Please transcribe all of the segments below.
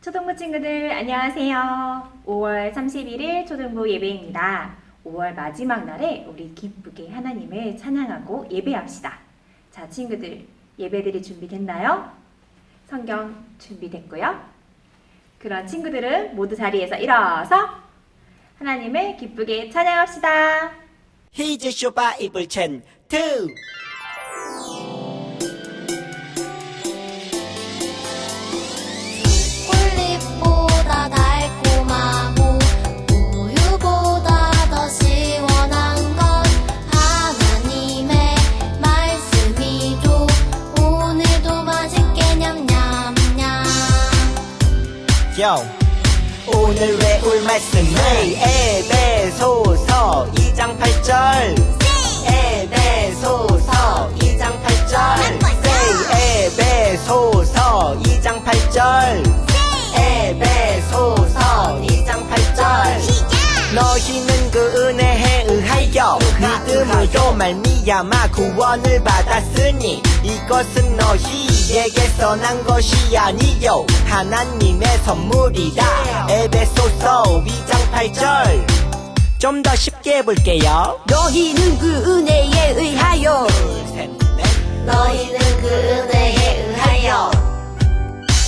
초등부 친구들 안녕하세요. 5월 31일 초등부 예배입니다. 5월 마지막 날에 우리 기쁘게 하나님을 찬양하고 예배합시다. 자, 친구들 예배들이 준비됐나요? 성경 준비됐고요. 그런 친구들은 모두 자리에서 일어서 하나님을 기쁘게 찬양합시다. Here's your Bible chain 2. 꿀잎보다 달콤하고 우유보다 더 시원한 건 하나님의 말씀이죠. 오늘도 맛있게 냠냠냠. Yo. 오늘 외울 말씀은 에베소서 2장 8절. 에베소서 2장 8절. 에베소서 2장 8절. 에베소서 2장 8절. 너희는 그 은혜에 의하여 믿음으로 말미암아 구원을 받았으니 이것은 너희에게서 난 것이 아니요 하나님의 선물이라. 에베소서 2장 8절. 좀 더 쉽게 해볼게요. 너희는 그 은혜에 의하여 둘, 셋, 넷. 너희는 그 은혜에 의하여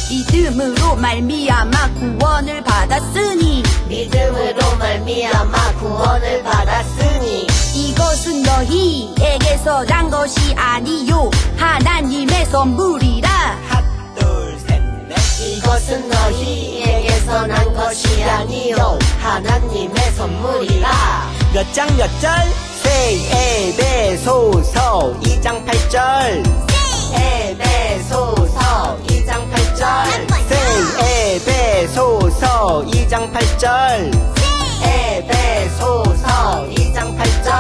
믿음으로 말미암아 구원을 받았으니 믿음으로 말미암아 구원을 받았으니 이것은 너희에게서 난 것이 아니요 하나님의 선물이라. 하나, 둘, 셋, 넷. 이것은 너희에게서 난 것이 아니요 하나님의 선물이라. 몇 장 몇 절? Say 에베소서 2장 8절. 에베소서 2장 8절. Say 에베소서 2장 8절. 에베소서 2장 8절.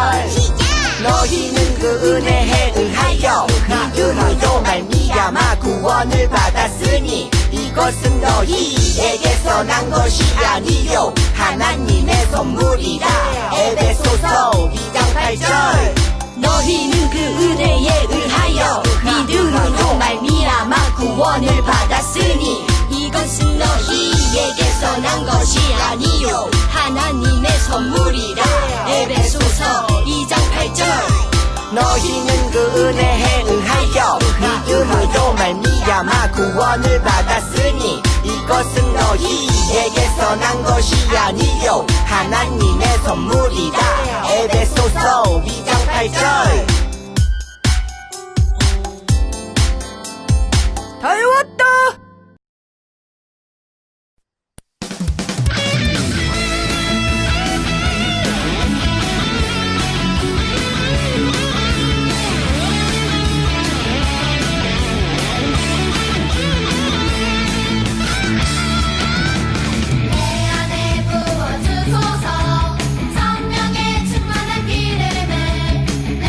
너희는 그 은혜에 의하여 믿음으로 말미암아 구원을 받았으니 이것은 너희에게서 난 것이 아니요 하나님의 선물이라. 에베소서 2장 8절. 너희는 그 은혜에 의하여 믿음으로 말미암아 구원을 받았으니 이것은 너희에게서 난 것이 아니요 하나님의 선물이라. 에베소서 2장 8절. 너희는 그 은혜에 의하여 믿음으로 말미암아 구원을 받았으니 이것은 너희에게서 난 것이 아니요 하나님의 선물이라. 에베소서 2장 8절. 다 외웠다. 내 안에 부어주소서 성령의 충만한 기름을 내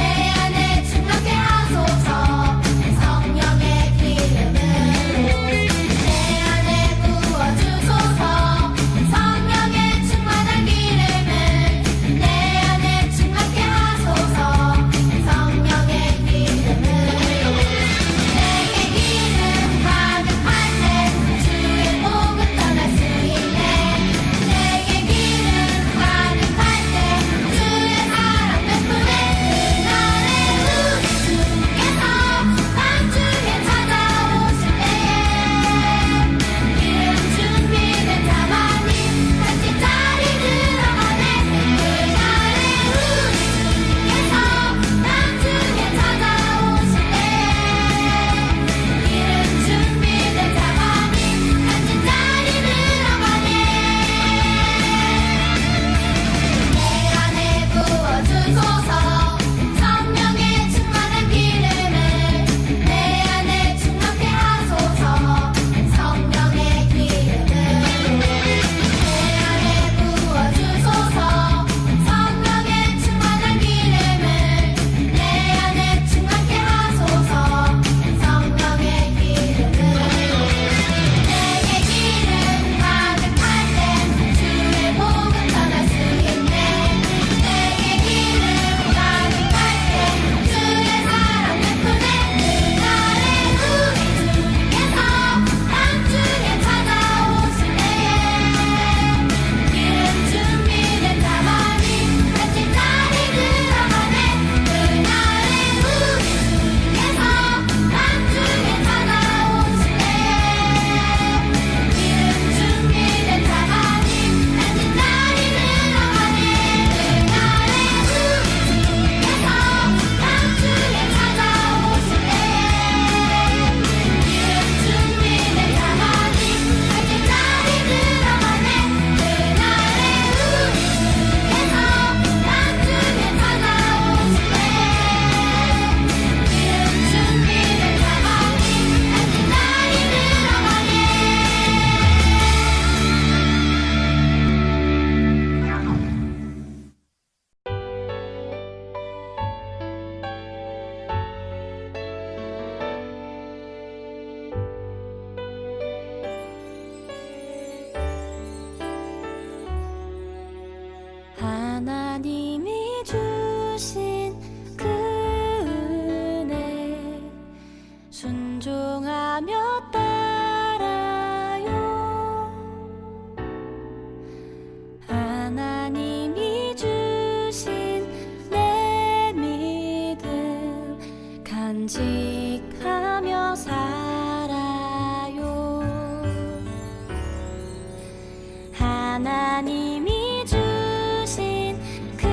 하나님이 주신 그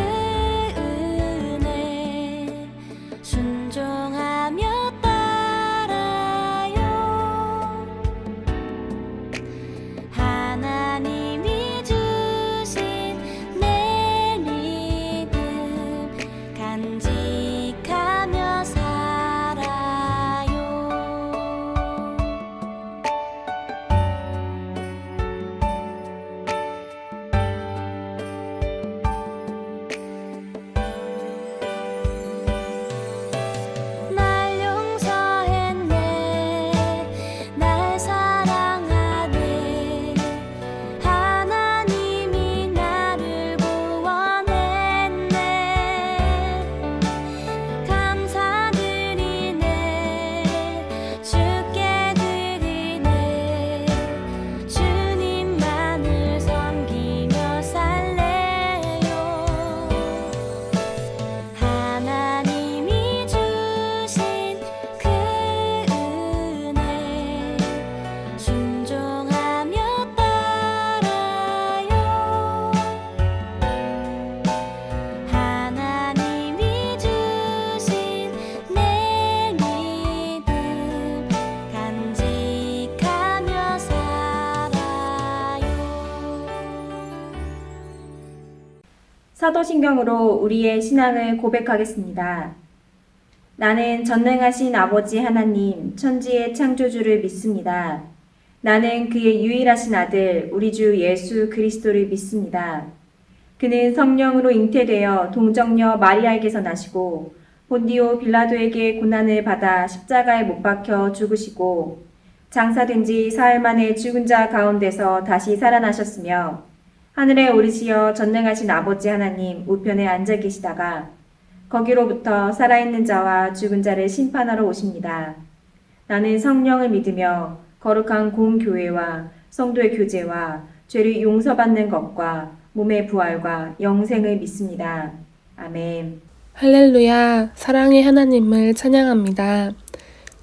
은혜 순종하며 따라요. 하나님이 주신 내 믿음 간직하며 살아요. 날 용서했네, 날 사랑하네, 하나님이 나를 구원했네. 감사드리네, 주께 드리네, 주님만을 섬기며 살래요. 하나님이 주신 그 은혜 순종하며 따라요. 하나님이 주신 내 믿음 간직하며 살아요. 사도신경으로 우리의 신앙을 고백하겠습니다. 나는 전능하신 아버지 하나님, 천지의 창조주를 믿습니다. 나는 그의 유일하신 아들, 우리 주 예수 그리스도를 믿습니다. 그는 성령으로 잉태되어 동정녀 마리아에게서 나시고 본디오 빌라도에게 고난을 받아 십자가에 못 박혀 죽으시고 장사된 지 사흘 만에 죽은 자 가운데서 다시 살아나셨으며 하늘에 오르시어 전능하신 아버지 하나님 우편에 앉아 계시다가 거기로부터 살아있는 자와 죽은 자를 심판하러 오십니다. 나는 성령을 믿으며 거룩한 공교회와 성도의 교제와 죄를 용서받는 것과 몸의 부활과 영생을 믿습니다. 아멘. 할렐루야, 사랑의 하나님을 찬양합니다.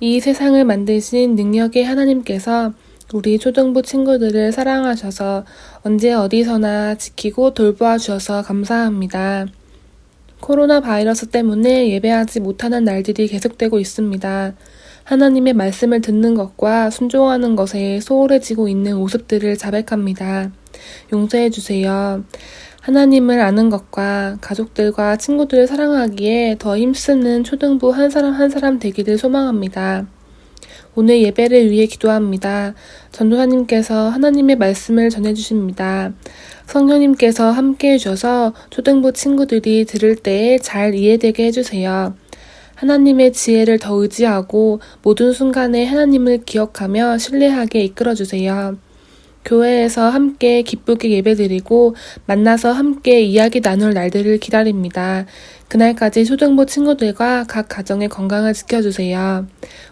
이 세상을 만드신 능력의 하나님께서 우리 초등부 친구들을 사랑하셔서 언제 어디서나 지키고 돌보아 주셔서 감사합니다. 코로나 바이러스 때문에 예배하지 못하는 날들이 계속되고 있습니다. 하나님의 말씀을 듣는 것과 순종하는 것에 소홀해지고 있는 모습들을 자백합니다. 용서해 주세요. 하나님을 아는 것과 가족들과 친구들을 사랑하기에 더 힘쓰는 초등부 한 사람 한 사람 되기를 소망합니다. 오늘 예배를 위해 기도합니다. 전도사님께서 하나님의 말씀을 전해주십니다. 성령님께서 함께 해주셔서 초등부 친구들이 들을 때에 잘 이해되게 해주세요. 하나님의 지혜를 더 의지하고 모든 순간에 하나님을 기억하며 신뢰하게 이끌어주세요. 교회에서 함께 기쁘게 예배드리고 만나서 함께 이야기 나눌 날들을 기다립니다. 그날까지 초등부 친구들과 각 가정의 건강을 지켜주세요.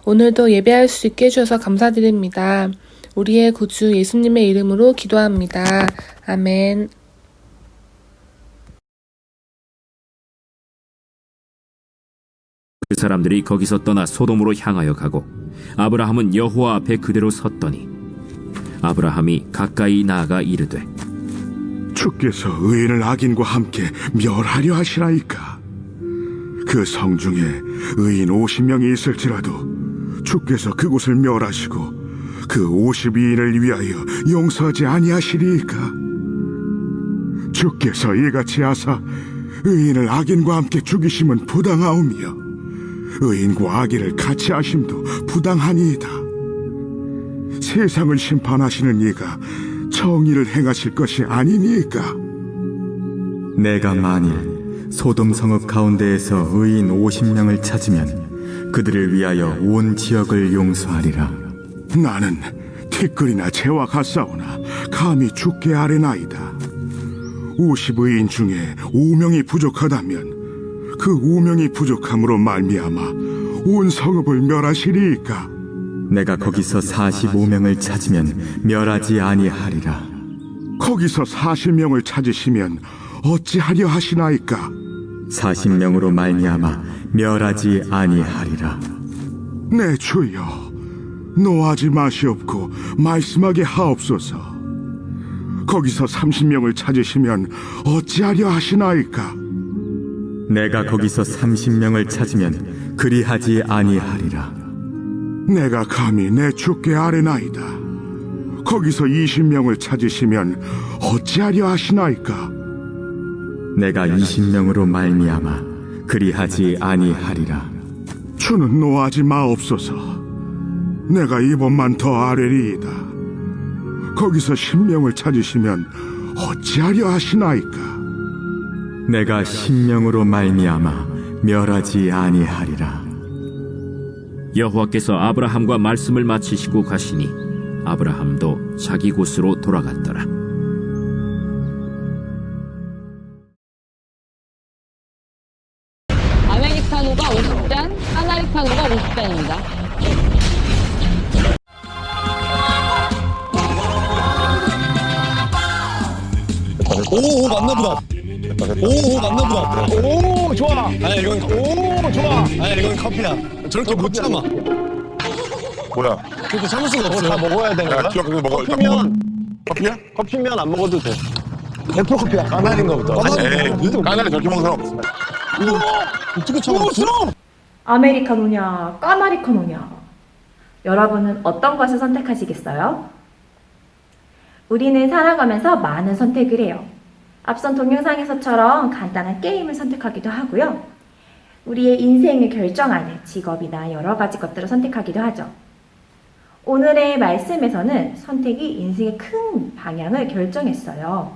오늘도 예배할 수 있게 해주셔서 감사드립니다. 우리의 구주 예수님의 이름으로 기도합니다. 아멘. 그 사람들이 거기서 떠나 소돔으로 향하여 가고 아브라함은 여호와 앞에 그대로 섰더니 아브라함이 가까이 나아가 이르되 주께서 의인을 악인과 함께 멸하려 하시나이까. 그 성중에 의인 50명이 있을지라도 주께서 그곳을 멸하시고 그 52인을 위하여 용서하지 아니하시리이까. 주께서 이같이 하사 의인을 악인과 함께 죽이심은 부당하오며 의인과 악인을 같이 하심도 부당하니이다. 세상을 심판하시는 이가 정의를 행하실 것이 아니니까. 내가 만일 소돔 성읍 가운데에서 의인 50명을 찾으면 그들을 위하여 온 지역을 용서하리라. 나는 티끌이나 재와 같사오나 감히 주께 아뢰나이다. 50의인 중에 5명이 부족하다면 그 5명이 부족함으로 말미암아 온 성읍을 멸하시리이까. 내가 거기서 45명을 찾으면 멸하지 아니하리라. 거기서 40명을 찾으시면 어찌하려 하시나이까. 40명으로 말미암아 멸하지 아니하리라. 내 주여, 노하지 마시옵고 말씀하게 하옵소서. 거기서 30명을 찾으시면 어찌하려 하시나이까? 내가 거기서 30명을 찾으면 그리하지 아니하리라. 내가 감히 내 주께 아뢰나이다. 거기서 20명을 찾으시면 어찌하려 하시나이까? 내가 20명으로 말미암아 그리하지 아니하리라. 주는 노하지 마옵소서. 내가 이번만 더 아뢰리이다. 거기서 10명을 찾으시면 어찌하려 하시나이까? 내가 10명으로 말미암아 멸하지 아니하리라. 여호와께서 아브라함과 말씀을 마치시고 가시니 아브라함도 자기 곳으로 돌아갔더라. 아메리카노가 50잔, 아메리카노가 50잔입니다. 오 맞나보다. 오 맞나보다. 오 좋아. 아니 이건 오 좋아. 아니 이건 커피야. 저렇게 못 참아. 뭐야? 그렇게 참을 수가 없어. 다 먹어야 되는 야, 거야? 기억 그거 먹어. 일단 커피면 커피야? 커피면 안 먹어도 돼. 100% 커피야. 까나리인가 보다. 에이, 까나리 저렇게 먹는 사람 없어. 이거 어떻게 참았지? 아메리카노냐, 까마리카노냐. 여러분은 어떤 것을 선택하시겠어요? 우리는 살아가면서 많은 선택을 해요. 앞선 동영상에서처럼 간단한 게임을 선택하기도 하고요. 우리의 인생을 결정하는 직업이나 여러 가지 것들을 선택하기도 하죠. 오늘의 말씀에서는 선택이 인생의 큰 방향을 결정했어요.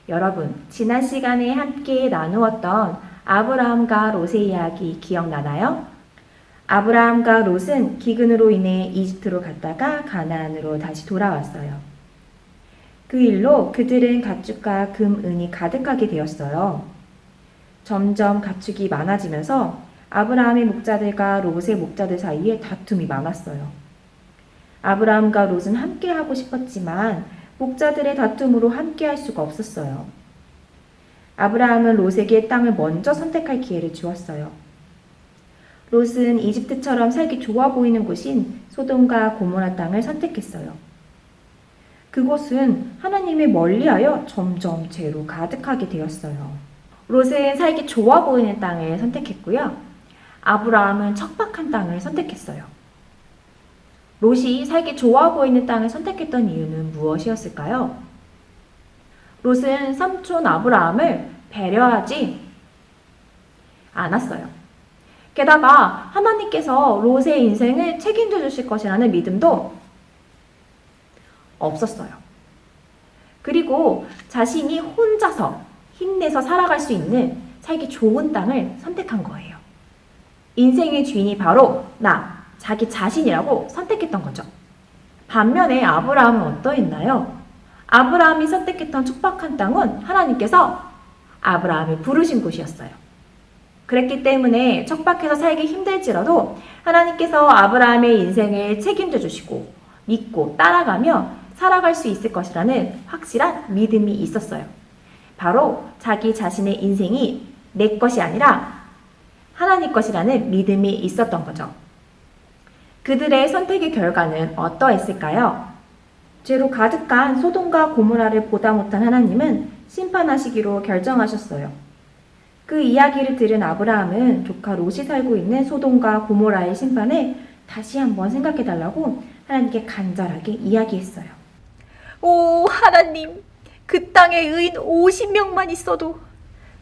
여러분, 지난 시간에 함께 나누었던 아브라함과 롯의 이야기 기억나나요? 아브라함과 롯은 기근으로 인해 이집트로 갔다가 가나안으로 다시 돌아왔어요. 그 일로 그들은 가축과 금, 은이 가득하게 되었어요. 점점 가축이 많아지면서 아브라함의 목자들과 롯의 목자들 사이에 다툼이 많았어요. 아브라함과 롯은 함께 하고 싶었지만 목자들의 다툼으로 함께 할 수가 없었어요. 아브라함은 롯에게 땅을 먼저 선택할 기회를 주었어요. 롯은 이집트처럼 살기 좋아 보이는 곳인 소돔과 고모라 땅을 선택했어요. 그곳은 하나님의 멀리하여 점점 죄로 가득하게 되었어요. 롯은 살기 좋아 보이는 땅을 선택했고요. 아브라함은 척박한 땅을 선택했어요. 롯이 살기 좋아 보이는 땅을 선택했던 이유는 무엇이었을까요? 롯은 삼촌 아브라함을 배려하지 않았어요. 게다가 하나님께서 롯의 인생을 책임져 주실 것이라는 믿음도 없었어요. 그리고 자신이 혼자서 힘내서 살아갈 수 있는 살기 좋은 땅을 선택한 거예요. 인생의 주인이 바로 자기 자신이라고 선택했던 거죠. 반면에 아브라함은 어떠했나요? 아브라함이 선택했던 척박한 땅은 하나님께서 아브라함을 부르신 곳이었어요. 그랬기 때문에 척박해서 살기 힘들지라도 하나님께서 아브라함의 인생을 책임져 주시고 믿고 따라가며 살아갈 수 있을 것이라는 확실한 믿음이 있었어요. 바로 자기 자신의 인생이 내 것이 아니라 하나님 것이라는 믿음이 있었던 거죠. 그들의 선택의 결과는 어떠했을까요? 죄로 가득한 소돔과 고모라를 보다 못한 하나님은 심판하시기로 결정하셨어요. 그 이야기를 들은 아브라함은 조카 롯이 살고 있는 소돔과 고모라의 심판을 다시 한번 생각해달라고 하나님께 간절하게 이야기했어요. 오, 하나님, 그 땅에 의인 50명만 있어도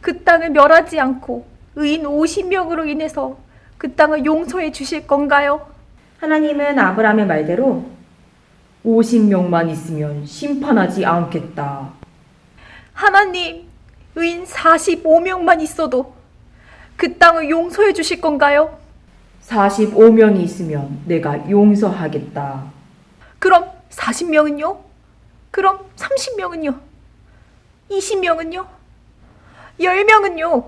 그 땅을 멸하지 않고 의인 50명으로 인해서 그 땅을 용서해 주실 건가요? 하나님은 아브라함의 말대로 50명만 있으면 심판하지 않겠다. 하나님, 의인 45명만 있어도 그 땅을 용서해 주실 건가요? 45명이 있으면 내가 용서하겠다. 그럼 40명은요? 그럼 30명은요? 20명은요? 10명은요?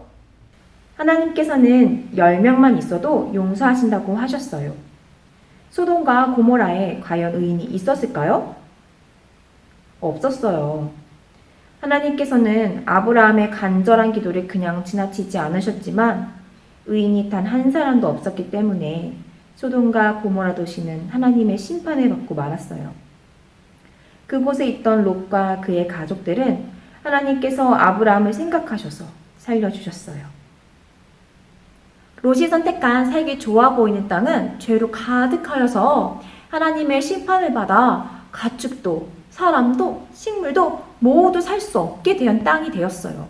하나님께서는 10명만 있어도 용서하신다고 하셨어요. 소돔과 고모라에 과연 의인이 있었을까요? 없었어요. 하나님께서는 아브라함의 간절한 기도를 그냥 지나치지 않으셨지만 의인이 단 한 사람도 없었기 때문에 소돔과 고모라 도시는 하나님의 심판을 받고 말았어요. 그곳에 있던 롯과 그의 가족들은 하나님께서 아브라함을 생각하셔서 살려주셨어요. 롯이 선택한 살기 좋아 보이는 땅은 죄로 가득하여서 하나님의 심판을 받아 가축도 사람도 식물도 모두 살 수 없게 된 땅이 되었어요.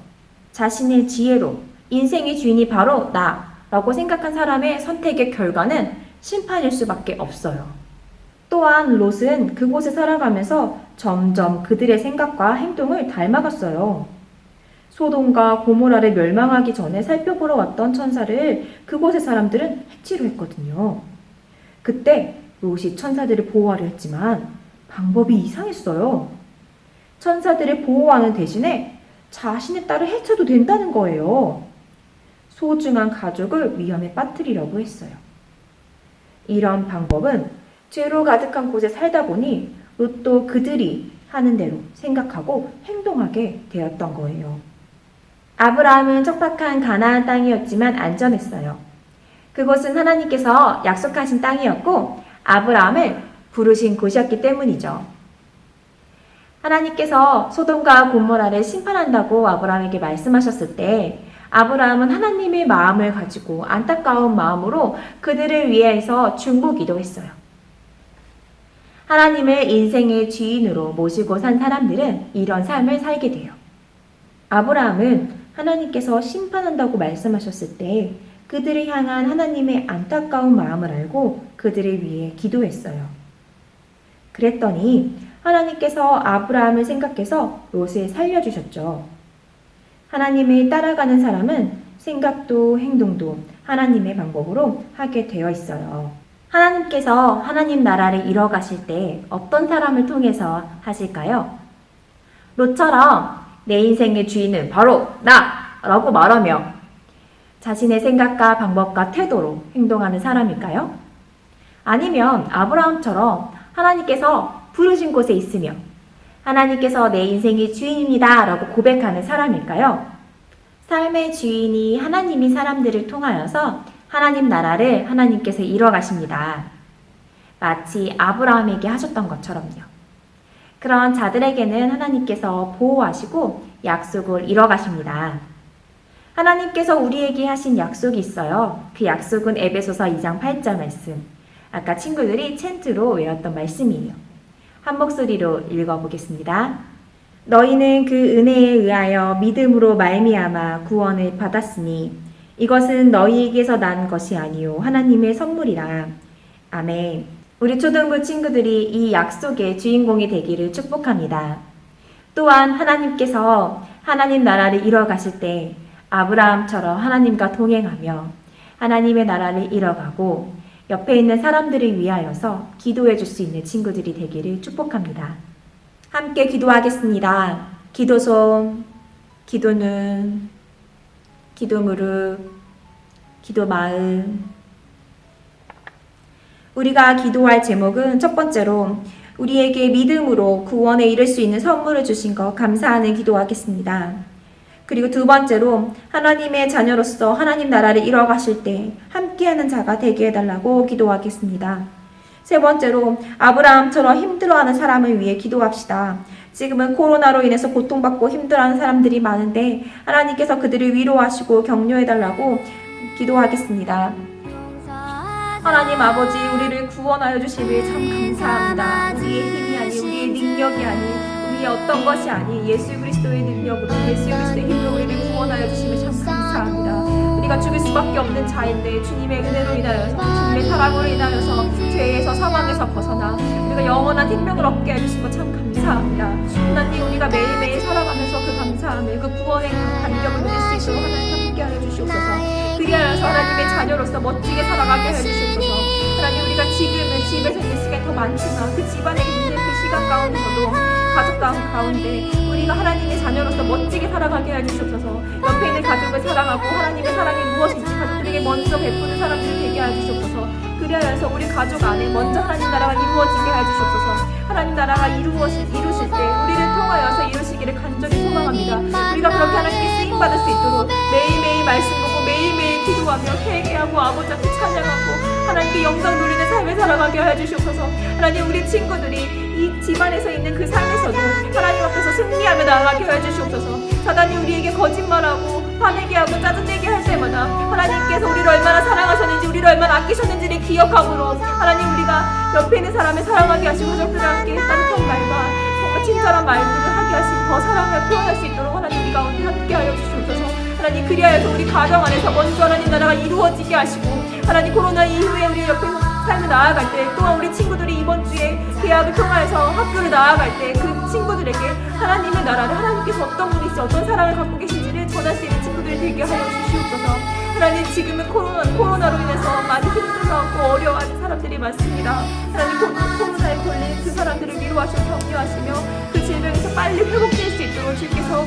자신의 지혜로 인생의 주인이 바로 나라고 생각한 사람의 선택의 결과는 심판일 수밖에 없어요. 또한 롯은 그곳에 살아가면서 점점 그들의 생각과 행동을 닮아갔어요. 소돔과 고모라를 멸망하기 전에 살펴보러 왔던 천사를 그곳의 사람들은 해치려 했거든요. 그때 롯이 천사들을 보호하려 했지만 방법이 이상했어요. 천사들을 보호하는 대신에 자신의 딸을 해쳐도 된다는 거예요. 소중한 가족을 위험에 빠뜨리려고 했어요. 이런 방법은 죄로 가득한 곳에 살다 보니 롯도 그들이 하는 대로 생각하고 행동하게 되었던 거예요. 아브라함은 척박한 가나안 땅이었지만 안전했어요. 그곳은 하나님께서 약속하신 땅이었고 아브라함을 부르신 곳이었기 때문이죠. 하나님께서 소돔과 고모라를 심판한다고 아브라함에게 말씀하셨을 때 아브라함은 하나님의 마음을 가지고 안타까운 마음으로 그들을 위해서 중보기도했어요. 하나님을 인생의 주인으로 모시고 산 사람들은 이런 삶을 살게 돼요. 아브라함은 하나님께서 심판한다고 말씀하셨을 때 그들을 향한 하나님의 안타까운 마음을 알고 그들을 위해 기도했어요. 그랬더니 하나님께서 아브라함을 생각해서 롯을 살려주셨죠. 하나님을 따라가는 사람은 생각도 행동도 하나님의 방법으로 하게 되어 있어요. 하나님께서 하나님 나라를 이뤄가실 때 어떤 사람을 통해서 하실까요? 롯처럼 내 인생의 주인은 바로 나라고 말하며 자신의 생각과 방법과 태도로 행동하는 사람일까요? 아니면 아브라함처럼 하나님께서 부르신 곳에 있으며 하나님께서 내 인생의 주인입니다 라고 고백하는 사람일까요? 삶의 주인이 하나님이 사람들을 통하여서 하나님 나라를 하나님께서 이뤄가십니다. 마치 아브라함에게 하셨던 것처럼요. 그런 자들에게는 하나님께서 보호하시고 약속을 이뤄가십니다. 하나님께서 우리에게 하신 약속이 있어요. 그 약속은 에베소서 2장 8절 말씀. 아까 친구들이 챈트로 외웠던 말씀이에요. 한 목소리로 읽어보겠습니다. 너희는 그 은혜에 의하여 믿음으로 말미암아 구원을 받았으니 이것은 너희에게서 난 것이 아니요 하나님의 선물이라. 아멘. 우리 초등부 친구들이 이 약속의 주인공이 되기를 축복합니다. 또한 하나님께서 하나님 나라를 이뤄가실 때 아브라함처럼 하나님과 동행하며 하나님의 나라를 이뤄가고 옆에 있는 사람들을 위하여서 기도해 줄 수 있는 친구들이 되기를 축복합니다. 함께 기도하겠습니다. 기도 손, 기도 눈, 기도 무릎, 기도 마음. 우리가 기도할 제목은 첫 번째로 우리에게 믿음으로 구원에 이를 수 있는 선물을 주신 것 감사하는 기도하겠습니다. 그리고 두 번째로 하나님의 자녀로서 하나님 나라를 이뤄가실 때 함께하는 자가 되게 해달라고 기도하겠습니다. 세 번째로 아브라함처럼 힘들어하는 사람을 위해 기도합시다. 지금은 코로나로 인해서 고통받고 힘들어하는 사람들이 많은데 하나님께서 그들을 위로하시고 격려해달라고 기도하겠습니다. 하나님 아버지, 우리를 구원하여 주심을 참 감사합니다. 우리의 힘이 아닌, 우리의 능력이 아닌, 우리의 어떤 것이 아닌 예수 그리스도의 능력으로, 예수 그리스도의 힘으로 우리를 구원하여 주심을 참 감사합니다. 우리가 죽을 수밖에 없는 자인데 주님의 은혜로 인하여서, 주님의 사랑으로 인하여서 죄에서 상황에서 벗어나 우리가 영원한 생명을 얻게 해주신 것 참 감사합니다. 하나님, 우리가 매일매일 살아가면서 그 감사함을, 그 구원의 감격을 누릴 수 있도록 하나님 함께 하여 주시옵소서. 그리하여서 하나님의 자녀로서 멋지게 살아가게 해주시옵소서. 하나님, 우리가 지금은 집에서 있는 시간이 더 많지만 그 집안에 있는 그 시간 가운데서도 가족 가운데 우리가 하나님의 자녀로서 멋지게 살아가게 해주시옵소서. 옆에 있는 가족을 사랑하고 하나님의 사랑이 무엇인지 가족들에게 먼저 베푸는 사람들이 되게 해주시옵소서. 그리하여서 우리 가족 안에 먼저 하나님 나라가 이루어지게 해주시옵소서. 하나님 나라가 이루실 때 우리를 통하여서 이루시기를 간절히 소망합니다. 우리가 그렇게 하나님께 쓰임받을 수 있도록 매일매일 말씀 보고 매일매일 기도하며 회개하고 아버지 앞에 찬양하고 하나님께 영광 누리는 삶을 살아가게 해주시옵소서. 하나님, 우리 친구들이 이 집안에서 있는 그 삶을 거짓말하고 화내게 하고 짜증내게 할 때마다 하나님께서 우리를 얼마나 사랑하셨는지 우리를 얼마나 아끼셨는지를 기억함으로 하나님 우리가 옆에 있는 사람을 사랑하게 하시고 가족들과 함께 따뜻한 말과 정말 친절한 말들을 하게 하시고 더 사랑을 표현할 수 있도록 하나님 우리 가운데 함께하여 주시옵소서. 하나님 그리하여서 우리 가정 안에서 먼저 하나님 나라가 이루어지게 하시고 하나님 코로나 이후에 우리 옆에 삶을 나아갈 때 또한 우리 친구들이 이번 주에 계약을 통하여서 학교를 나아갈 때 그 친구들에게 하나님의 나라를 하나님께서 어떤 분이시 어떤 사랑을 갖고 계신지를 전할 수 있는 친구들이 되게 하여 주시옵소서. 하나님 지금은 코로나로 인해서 많이 힘들어하고 어려워하는 사람들이 많습니다. 하나님 코로나에 걸린 그 사람들을 위로하시고 격려하시며 그 질병에서 빨리 회복될 수 있도록 주께서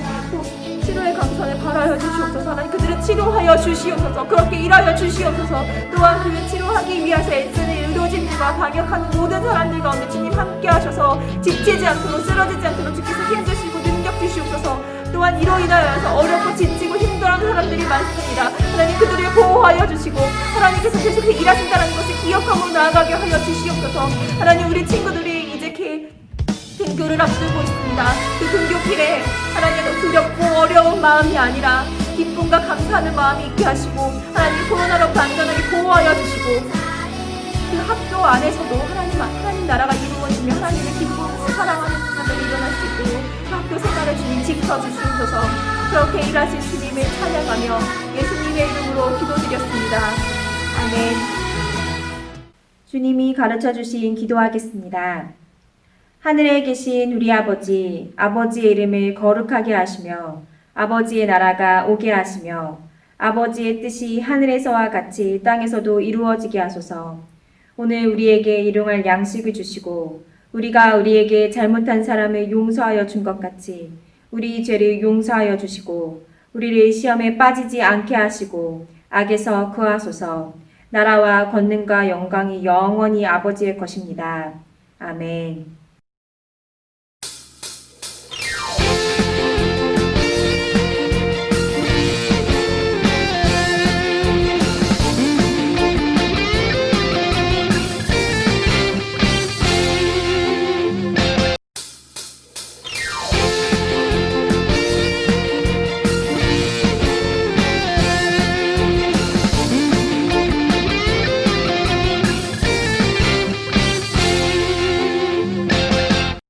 치료의 강선을 바라여 주시옵소서. 하나님 그들을 치료하여 주시옵소서. 그렇게 일하여 주시옵소서. 또한 그를 치료하기 위해서 애쓰는 의료진들과 방역하는 모든 사람들 가운데 주님 함께 하셔서 지치지 않도록 쓰러지지 않도록 주께서 힘주시고 능력 주시옵소서. 또한 이로 인하여서 어렵고 지치고 힘들어하는 사람들이 많습니다. 하나님 그들을 보호하여 주시고 하나님께서 계속 일하신다는 것을 기억하고 나아가게 하여 주시옵소서. 하나님 우리 친구들이 이제 등교를 앞두고 있습니다. 그 등교길에 하나님 두렵고 어려운 마음이 아니라 기쁨과 감사하는 마음이 있게 하시고 하나님 코로나로부터 안전하게 보호하여 주시고 그 학교 안에서도 하나님 나라가 이루어지며 하나님의 기쁨으로 사랑하는 자들이 일어날 수 있도록 그 학교 생활을 주님 지켜주시옵소서. 그렇게 일하신 주님을 찬양하며 예수님의 이름으로 기도드렸습니다. 아멘. 주님이 가르쳐 주신 기도하겠습니다. 하늘에 계신 우리 아버지, 아버지의 이름을 거룩하게 하시며 아버지의 나라가 오게 하시며 아버지의 뜻이 하늘에서와 같이 땅에서도 이루어지게 하소서. 오늘 우리에게 일용할 양식을 주시고 우리가 우리에게 잘못한 사람을 용서하여 준 것 같이 우리 죄를 용서하여 주시고 우리를 시험에 빠지지 않게 하시고 악에서 구하소서. 나라와 권능과 영광이 영원히 아버지의 것입니다. 아멘.